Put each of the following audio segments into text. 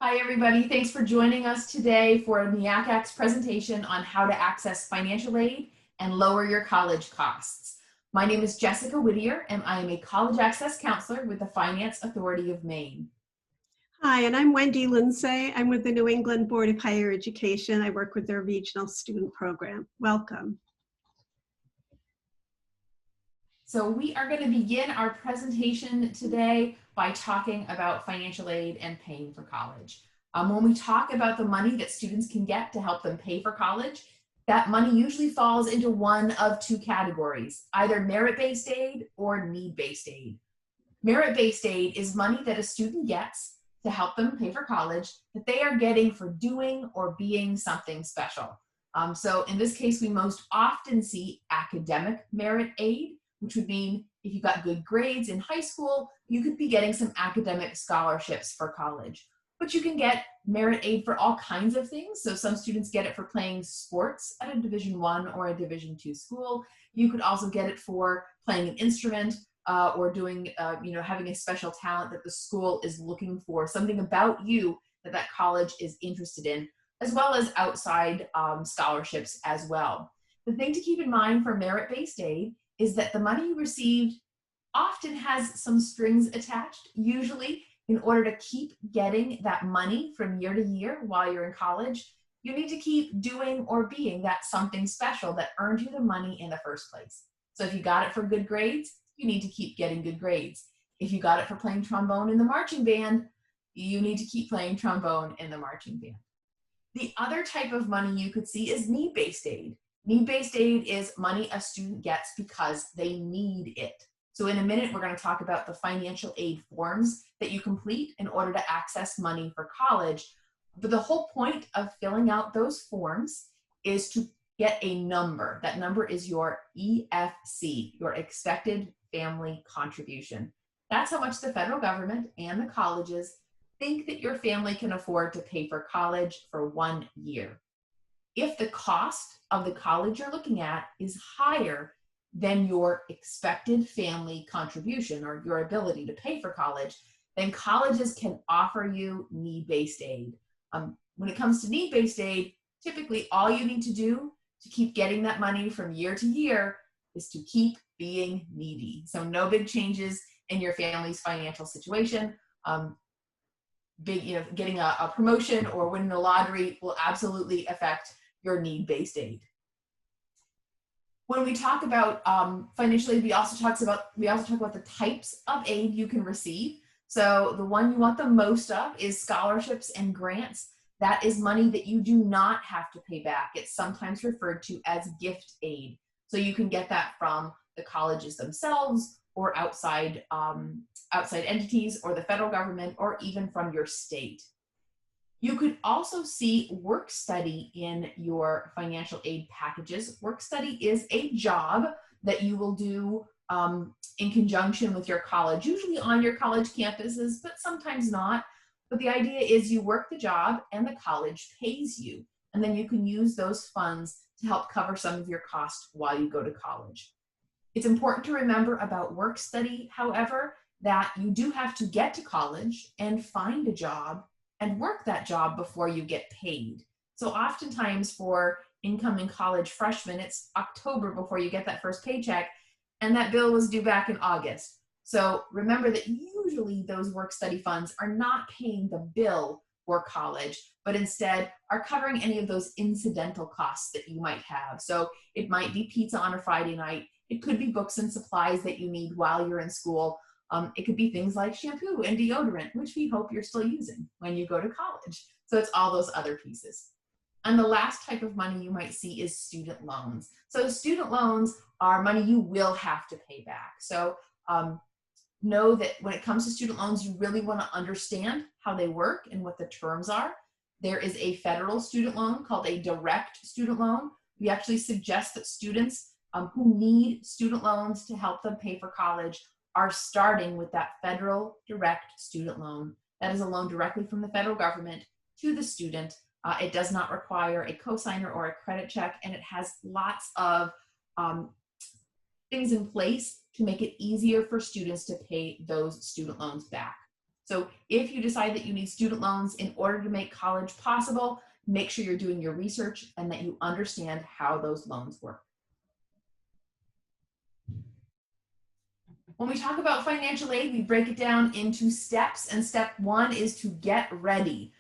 Hi, everybody. Thanks for joining us today for NEACAC's presentation on how to access financial aid and lower your college costs. My name is Jessica Whittier, and I am a college access counselor with the Finance Authority of Maine. Hi, and I'm Wendy Lindsay. I'm with the New England Board of Higher Education. I work with their regional student program. Welcome. So we are going to begin our presentation today by talking about financial aid and paying for college. When we talk about the money that students can get to help them pay for college, that money usually falls into one of two categories, either merit-based aid or need-based aid. Merit-based aid is money that a student gets to help them pay for college that they are getting for doing or being something special. So in this case, we most often see academic merit aid, which would mean if you got good grades in high school, you could be getting some academic scholarships for college. But you can get merit aid for all kinds of things. So some students get it for playing sports at a Division I or a Division II school. You could also get it for playing an instrument or doing, having a special talent that the school is looking for, something about you that college is interested in, as well as outside scholarships as well. The thing to keep in mind for merit-based aid is that the money you received often has some strings attached. Usually, in order to keep getting that money from year to year while you're in college, you need to keep doing or being that something special that earned you the money in the first place. So if you got it for good grades, you need to keep getting good grades. If you got it for playing trombone in the marching band, you need to keep playing trombone in the marching band. The other type of money you could see is need-based aid. Need-based aid is money a student gets because they need it. So in a minute, we're going to talk about the financial aid forms that you complete in order to access money for college. But the whole point of filling out those forms is to get a number. That number is your EFC, your expected family contribution. That's how much the federal government and the colleges think that your family can afford to pay for college for 1 year. If the cost of the college you're looking at is higher than your expected family contribution or your ability to pay for college, then colleges can offer you need-based aid. When it comes to need-based aid, typically all you need to do to keep getting that money from year to year is to keep being needy. So no big changes in your family's financial situation. Getting a promotion or winning the lottery will absolutely affect your need-based aid. When we talk about financial aid, we also talk about the types of aid you can receive. So the one you want the most of is scholarships and grants. That is money that you do not have to pay back. It's sometimes referred to as gift aid. So you can get that from the colleges themselves or outside entities or the federal government or even from your state. You could also see work study in your financial aid packages. Work study is a job that you will do in conjunction with your college, usually on your college campuses, but sometimes not. But the idea is you work the job and the college pays you, and then you can use those funds to help cover some of your costs while you go to college. It's important to remember about work study, however, that you do have to get to college and find a job and work that job before you get paid. So oftentimes for incoming college freshmen, it's October before you get that first paycheck, and that bill was due back in August. So remember that usually those work study funds are not paying the bill for college, but instead are covering any of those incidental costs that you might have. So it might be pizza on a Friday night. It could be books and supplies that you need while you're in school. It could be things like shampoo and deodorant, which we hope you're still using when you go to college. So it's all those other pieces. And the last type of money you might see is student loans. So student loans are money you will have to pay back. So know that when it comes to student loans, you really want to understand how they work and what the terms are. There is a federal student loan called a direct student loan. We actually suggest that students who need student loans to help them pay for college are starting with that federal direct student loan. That is a loan directly from the federal government to the student. It does not require a cosigner or a credit check, and it has lots of things in place to make it easier for students to pay those student loans back. So if you decide that you need student loans in order to make college possible, make sure you're doing your research and that you understand how those loans work. When we talk about financial aid, we break it down into steps, and step one is to get ready.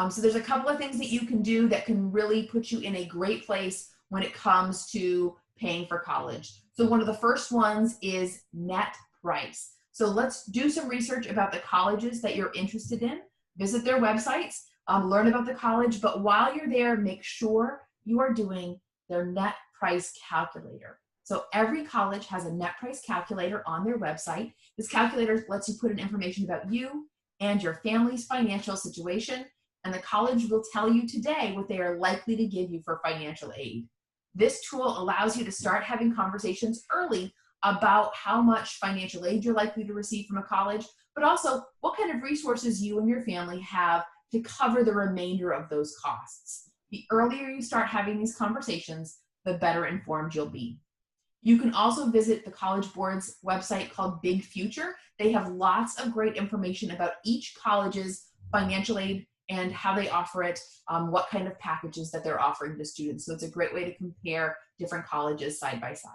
So there's a couple of things that you can do that can really put you in a great place when it comes to paying for college. So one of the first ones is net price. So let's do some research about the colleges that you're interested in, visit their websites, learn about the college, but while you're there, make sure you are doing their net price calculator. So every college has a net price calculator on their website. This calculator lets you put in information about you and your family's financial situation, and the college will tell you today what they are likely to give you for financial aid. This tool allows you to start having conversations early about how much financial aid you're likely to receive from a college, but also what kind of resources you and your family have to cover the remainder of those costs. The earlier you start having these conversations, the better informed you'll be. You can also visit the College Board's website called Big Future. They have lots of great information about each college's financial aid and how they offer it, what kind of packages that they're offering to students. So it's a great way to compare different colleges side by side.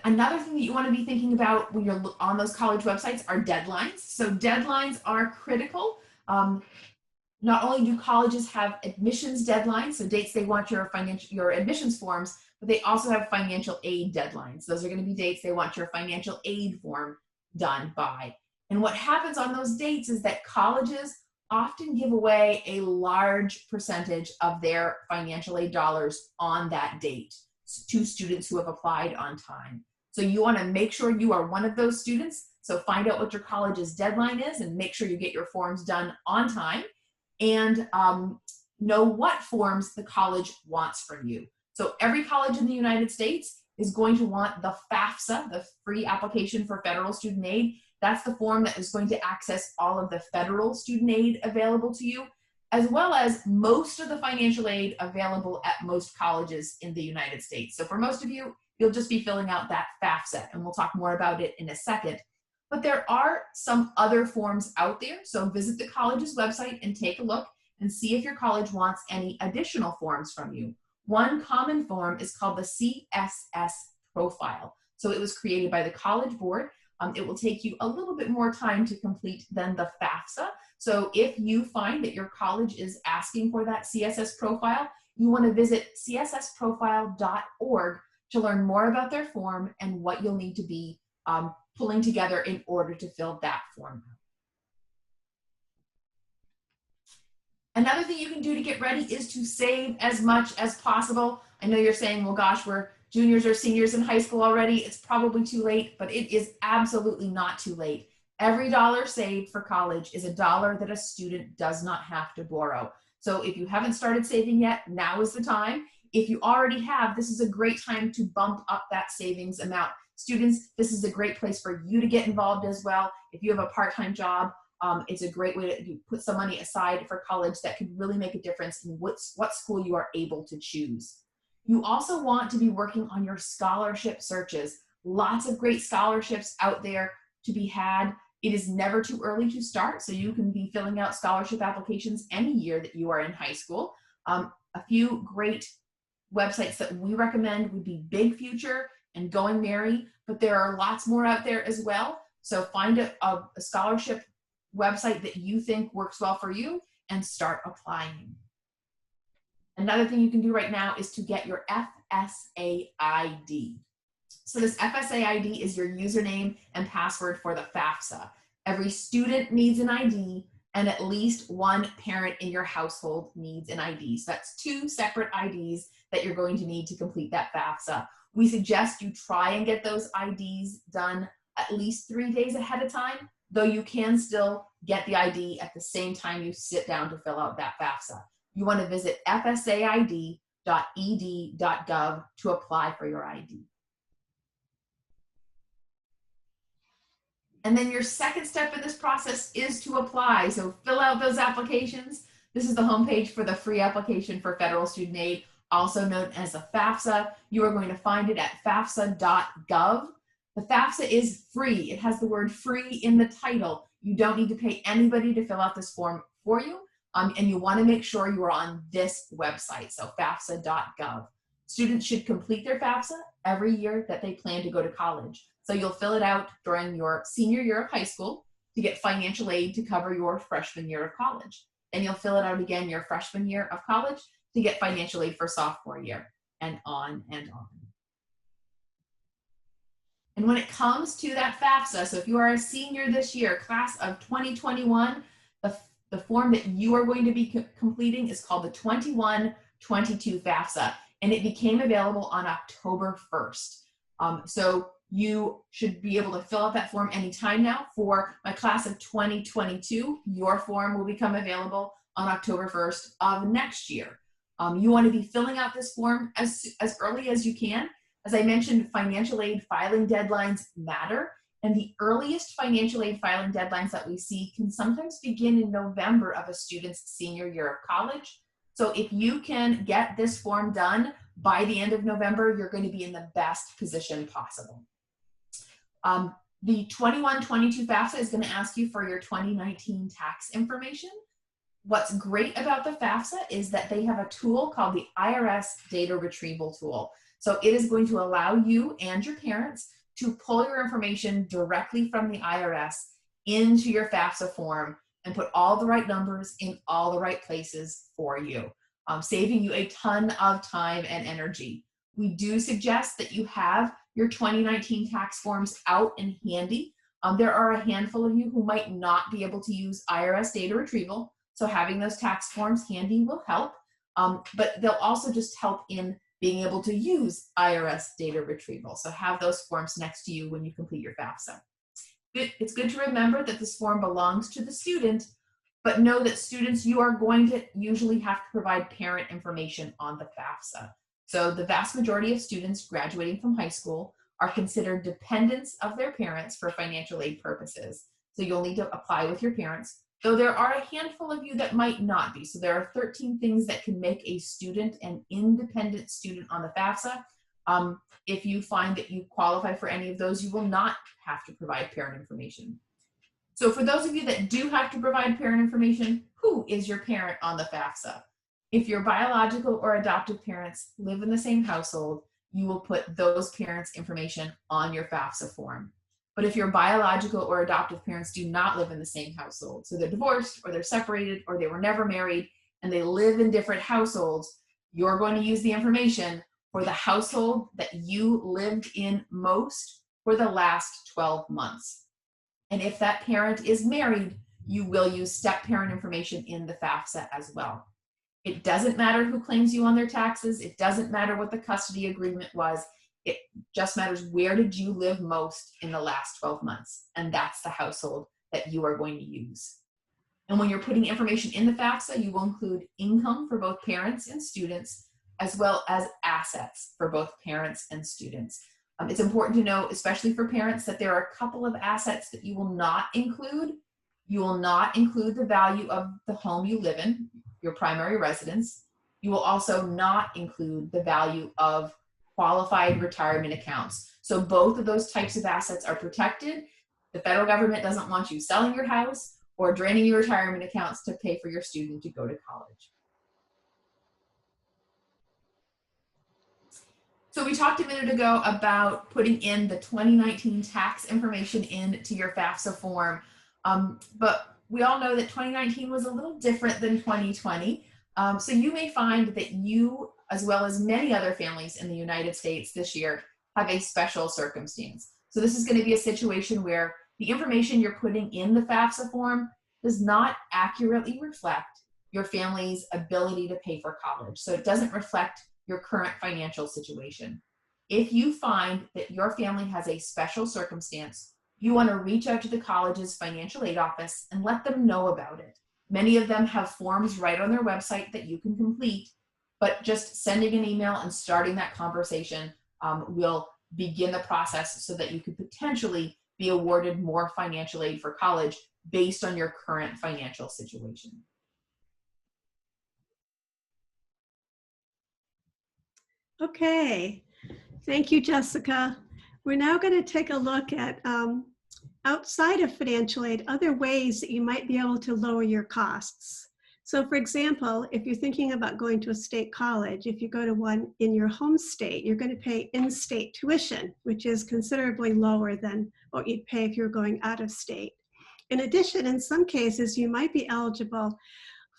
Another thing that you want to be thinking about when you're on those college websites are deadlines. So deadlines are critical. Not only do colleges have admissions deadlines, so dates they want your admissions forms, but they also have financial aid deadlines. Those are going to be dates they want your financial aid form done by. And what happens on those dates is that colleges often give away a large percentage of their financial aid dollars on that date to students who have applied on time. So you want to make sure you are one of those students. So find out what your college's deadline is and make sure you get your forms done on time, and know what forms the college wants from you. So every college in the United States is going to want the FAFSA, the free application for federal student aid. That's the form that is going to access all of the federal student aid available to you, as well as most of the financial aid available at most colleges in the United States. So for most of you, you'll just be filling out that FAFSA, and we'll talk more about it in a second. But there are some other forms out there, so visit the college's website and take a look and see if your college wants any additional forms from you. One common form is called the CSS profile. So it was created by the College Board. It will take you a little bit more time to complete than the FAFSA. So if you find that your college is asking for that CSS profile, you want to visit cssprofile.org to learn more about their form and what you'll need to be pulling together in order to fill that form out. Another thing you can do to get ready is to save as much as possible. I know you're saying, well, gosh, we're juniors or seniors in high school already. It's probably too late, but it is absolutely not too late. Every dollar saved for college is a dollar that a student does not have to borrow. So if you haven't started saving yet, now is the time. If you already have, this is a great time to bump up that savings amount. Students, this is a great place for you to get involved as well. If you have a part-time job, it's a great way to put some money aside for college that could really make a difference in what school you are able to choose. You also want to be working on your scholarship searches. Lots of great scholarships out there to be had. It is never too early to start, so you can be filling out scholarship applications any year that you are in high school. A few great websites that we recommend would be Big Future and Going Merry, but there are lots more out there as well. So find a scholarship website that you think works well for you and start applying. Another thing you can do right now is to get your FSA ID. So this FSA ID is your username and password for the FAFSA. Every student needs an ID, and at least one parent in your household needs an ID. So that's 2 separate IDs that you're going to need to complete that FAFSA. We suggest you try and get those IDs done at least 3 days ahead of time, though you can still get the ID at the same time you sit down to fill out that FAFSA. You want to visit fsaid.ed.gov to apply for your ID. And then your second step in this process is to apply. So fill out those applications. This is the homepage for the free application for federal student aid. also known as the FAFSA. You are going to find it at fafsa.gov. The FAFSA is free. It has the word free in the title. You don't need to pay anybody to fill out this form for you. And you want to make sure you are on this website, so fafsa.gov. Students should complete their FAFSA every year that they plan to go to college. So you'll fill it out during your senior year of high school to get financial aid to cover your freshman year of college. Then you'll fill it out again your freshman year of college to get financial aid for sophomore year, and on and on. And when it comes to that FAFSA, so if you are a senior this year, class of 2021, the form that you are going to be completing is called the 21-22 FAFSA, and it became available on October 1st. So you should be able to fill out that form anytime now. For my class of 2022, your form will become available on October 1st of next year. You want to be filling out this form as early as you can. As I mentioned, financial aid filing deadlines matter, and the earliest financial aid filing deadlines that we see can sometimes begin in November of a student's senior year of college. So if you can get this form done by the end of November, you're going to be in the best position possible. The 21-22 FAFSA is going to ask you for your 2019 tax information. What's great about the FAFSA is that they have a tool called the IRS Data Retrieval Tool. So it is going to allow you and your parents to pull your information directly from the IRS into your FAFSA form and put all the right numbers in all the right places for you, saving you a ton of time and energy. We do suggest that you have your 2019 tax forms out and handy. There are a handful of you who might not be able to use IRS data retrieval, so having those tax forms handy will help, but they'll also just help in being able to use IRS data retrieval. So have those forms next to you when you complete your FAFSA. It's good to remember that this form belongs to the student, but know that students, you are going to usually have to provide parent information on the FAFSA. So the vast majority of students graduating from high school are considered dependents of their parents for financial aid purposes. So you'll need to apply with your parents, though there are a handful of you that might not be. So there are 13 things that can make a student an independent student on the FAFSA. If you find that you qualify for any of those, you will not have to provide parent information. So for those of you that do have to provide parent information, who is your parent on the FAFSA? If your biological or adoptive parents live in the same household, you will put those parents' information on your FAFSA form. But if your biological or adoptive parents do not live in the same household, so they're divorced or they're separated or they were never married and they live in different households, you're going to use the information for the household that you lived in most for the last 12 months. And if that parent is married, you will use step-parent information in the FAFSA as well. It doesn't matter who claims you on their taxes. It doesn't matter what the custody agreement was. It just matters where did you live most in the last 12 months. And that's the household that you are going to use. And when you're putting information in the FAFSA, you will include income for both parents and students, as well as assets for both parents and students. It's important to know, especially for parents, that there are a couple of assets that you will not include. You will not include the value of the home you live in, your primary residence. You will also not include the value of qualified retirement accounts. So both of those types of assets are protected. The federal government doesn't want you selling your house or draining your retirement accounts to pay for your student to go to college. So we talked a minute ago about putting in the 2019 tax information into your FAFSA form, but we all know that 2019 was a little different than 2020. So you may find that you, as well as many other families in the United States this year, have a special circumstance. So this is going to be a situation where the information you're putting in the FAFSA form does not accurately reflect your family's ability to pay for college. So it doesn't reflect your current financial situation. If you find that your family has a special circumstance, you want to reach out to the college's financial aid office and let them know about it. Many of them have forms right on their website that you can complete, but just sending an email and starting that conversation will begin the process so that you could potentially be awarded more financial aid for college based on your current financial situation. Okay, thank you, Jessica. We're now going to take a look at outside of financial aid, other ways that you might be able to lower your costs. So for example, if you're thinking about going to a state college, if you go to one in your home state, you're going to pay in-state tuition, which is considerably lower than what you'd pay if you're going out of state. In addition, in some cases, you might be eligible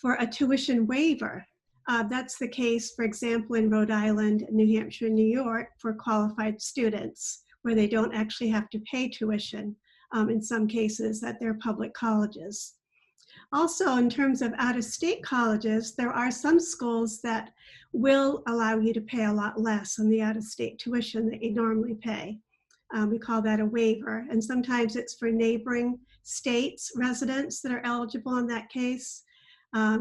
for a tuition waiver. That's the case, for example, in Rhode Island, New Hampshire, New York, for qualified students, where they don't actually have to pay tuition in some cases at their public colleges. Also, in terms of out-of-state colleges, there are some schools that will allow you to pay a lot less on the out-of-state tuition that you normally pay. We call that a waiver, and sometimes it's for neighboring states residents that are eligible in that case.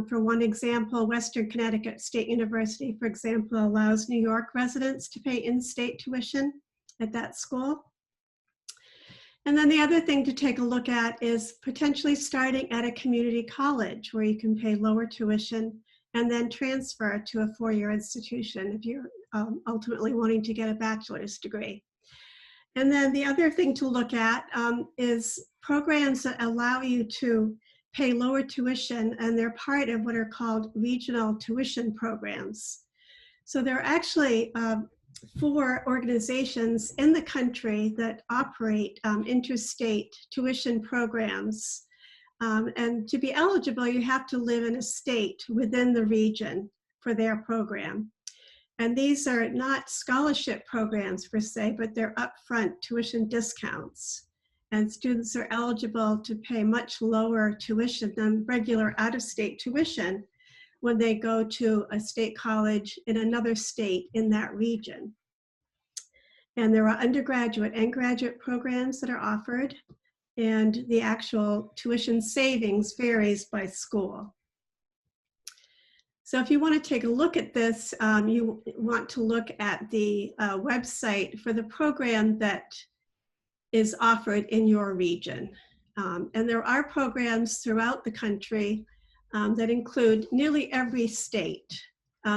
For one example, Western Connecticut State University, for example, allows New York residents to pay in-state tuition at that school. And then the other thing to take a look at is potentially starting at a community college where you can pay lower tuition and then transfer to a four-year institution if you're ultimately wanting to get a bachelor's degree. And then the other thing to look at is programs that allow you to pay lower tuition, and they're part of what are called regional tuition programs. So there are actually 4 organizations in the country that operate interstate tuition programs. And to be eligible, you have to live in a state within the region for their program. And these are not scholarship programs per se, but they're upfront tuition discounts. And students are eligible to pay much lower tuition than regular out-of-state tuition when they go to a state college in another state in that region. And there are undergraduate and graduate programs that are offered, and the actual tuition savings varies by school. So if you want to take a look at this, you want to look at the website for the program that is offered in your region. And there are programs throughout the country that include nearly every state.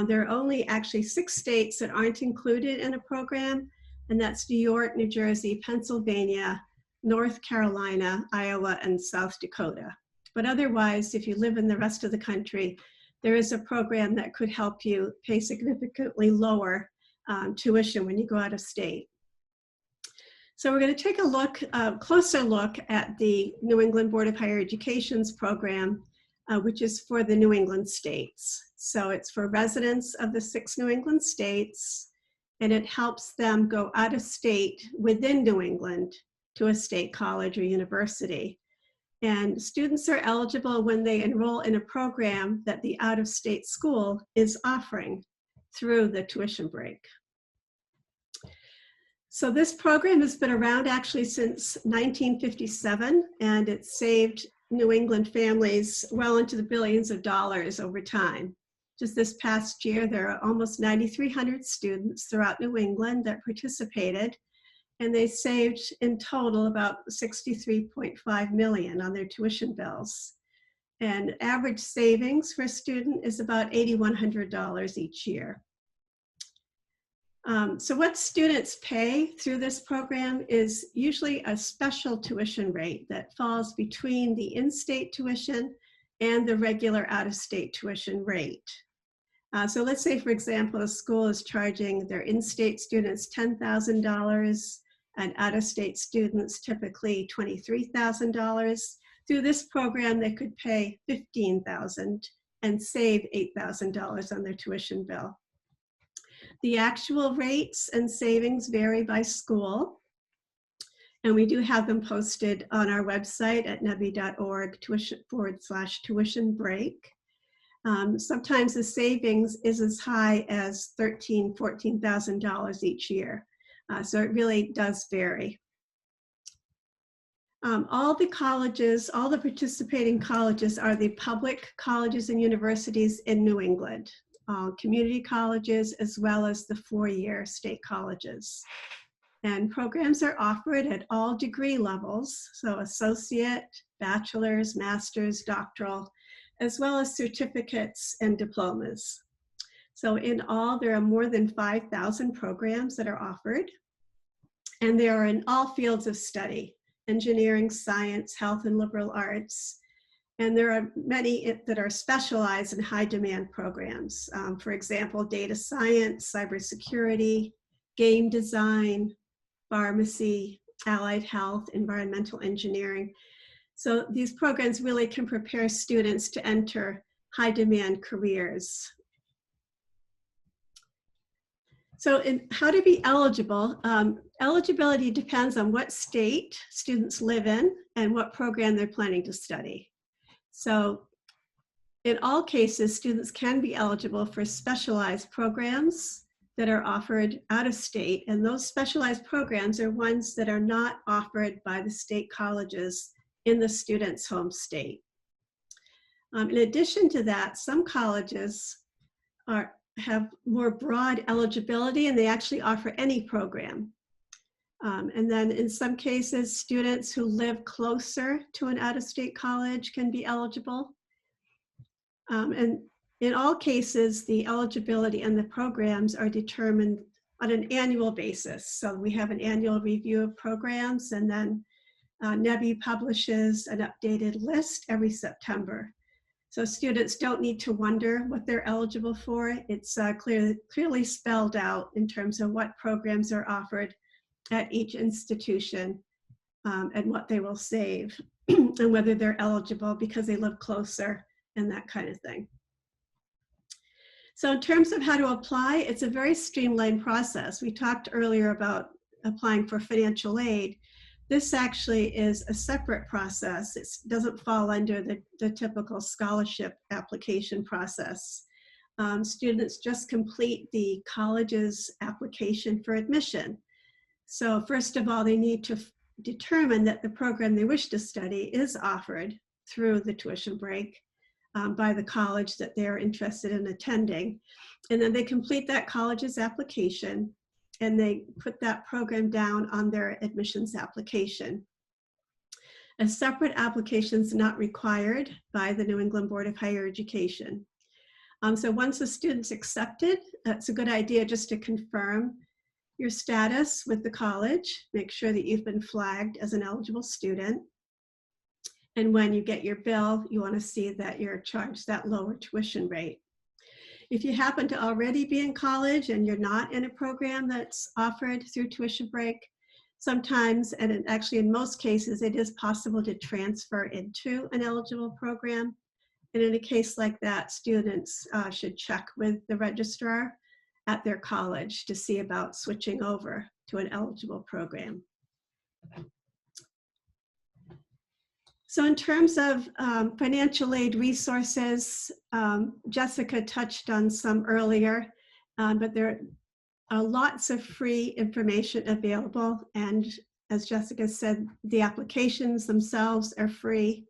There are only actually 6 states that aren't included in a program, and that's New York, New Jersey, Pennsylvania, North Carolina, Iowa, and South Dakota. But otherwise, if you live in the rest of the country, there is a program that could help you pay significantly lower tuition when you go out of state. So we're going to take a closer look at the New England Board of Higher Education's program, which is for the New England states. So it's for residents of the 6 New England states, and it helps them go out of state within New England to a state college or university. And students are eligible when they enroll in a program that the out-of-state school is offering through the tuition break. So this program has been around actually since 1957, and it's saved New England families well into the billions of dollars over time. Just this past year, there are almost 9,300 students throughout New England that participated, and they saved in total about $63.5 million on their tuition bills. And average savings for a student is about $8,100 each year. So what students pay through this program is usually a special tuition rate that falls between the in-state tuition and the regular out-of-state tuition rate. So let's say, for example, a school is charging their in-state students $10,000 and out-of-state students typically $23,000. Through this program, they could pay $15,000 and save $8,000 on their tuition bill. The actual rates and savings vary by school, and we do have them posted on our website at nebhe.org/tuition break. Sometimes the savings is as high as $13,000, $14,000 each year. So it really does vary. All the colleges, all the participating colleges are the public colleges and universities in New England, community colleges, as well as the 4-year state colleges. And programs are offered at all degree levels, so associate, bachelor's, master's, doctoral, as well as certificates and diplomas. So in all, there are more than 5,000 programs that are offered, and they are in all fields of study: engineering, science, health, and liberal arts. And there are many that are specialized in high demand programs. For example, data science, cybersecurity, game design, pharmacy, allied health, environmental engineering. So these programs really can prepare students to enter high demand careers. So how to be eligible, eligibility depends on what state students live in and what program they're planning to study. So in all cases, students can be eligible for specialized programs that are offered out of state, and those specialized programs are ones that are not offered by the state colleges in the student's home state. In addition to that, some colleges have more broad eligibility, and they actually offer any program. And then in some cases, students who live closer to an out-of-state college can be eligible. And in all cases, the eligibility and the programs are determined on an annual basis. So we have an annual review of programs, and then NEBHE publishes an updated list every September. So students don't need to wonder what they're eligible for. It's clearly spelled out in terms of what programs are offered at each institution and what they will save and whether they're eligible because they live closer and that kind of thing. So in terms of how to apply, it's a very streamlined process. We talked earlier about applying for financial aid. This actually is a separate process. It doesn't fall under the typical scholarship application process. Students just complete the college's application for admission. So first of all, they need to determine that the program they wish to study is offered through the tuition break by the college that they're interested in attending. And then they complete that college's application, and they put that program down on their admissions application. A separate application is not required by the New England Board of Higher Education. So once the student's accepted, it's a good idea just to confirm your status with the college, make sure that you've been flagged as an eligible student. And when you get your bill, you want to see that you're charged that lower tuition rate. If you happen to already be in college and you're not in a program that's offered through tuition break, sometimes, and actually in most cases, it is possible to transfer into an eligible program. And in a case like that, students should check with the registrar at their college to see about switching over to an eligible program. So in terms of financial aid resources, Jessica touched on some earlier, but there are lots of free information available. And as Jessica said, the applications themselves are free.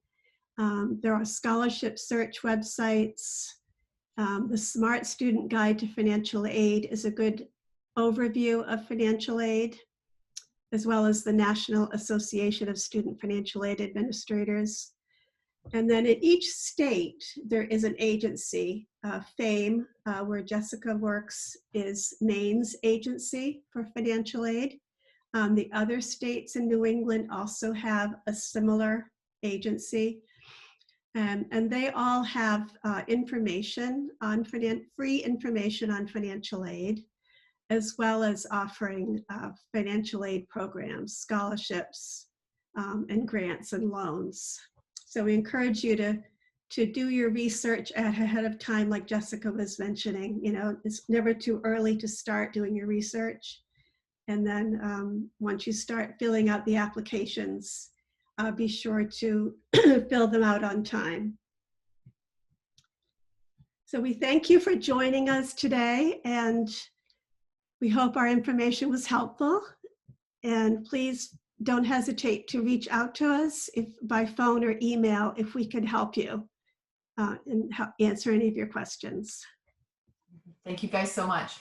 There are scholarship search websites. The Smart Student Guide to Financial Aid is a good overview of financial aid, as well as the National Association of Student Financial Aid Administrators. And then in each state, there is an agency. FAME, where Jessica works, is Maine's agency for financial aid. The other states in New England also have a similar agency. And they all have information on free information on financial aid, as well as offering financial aid programs, scholarships, and grants and loans. So we encourage you to do your research ahead of time, like Jessica was mentioning. You know, it's never too early to start doing your research. And then once you start filling out the applications, be sure to fill them out on time. So we thank you for joining us today, and we hope our information was helpful. And please don't hesitate to reach out to us by phone or email if we can help you and answer any of your questions. Thank you guys so much.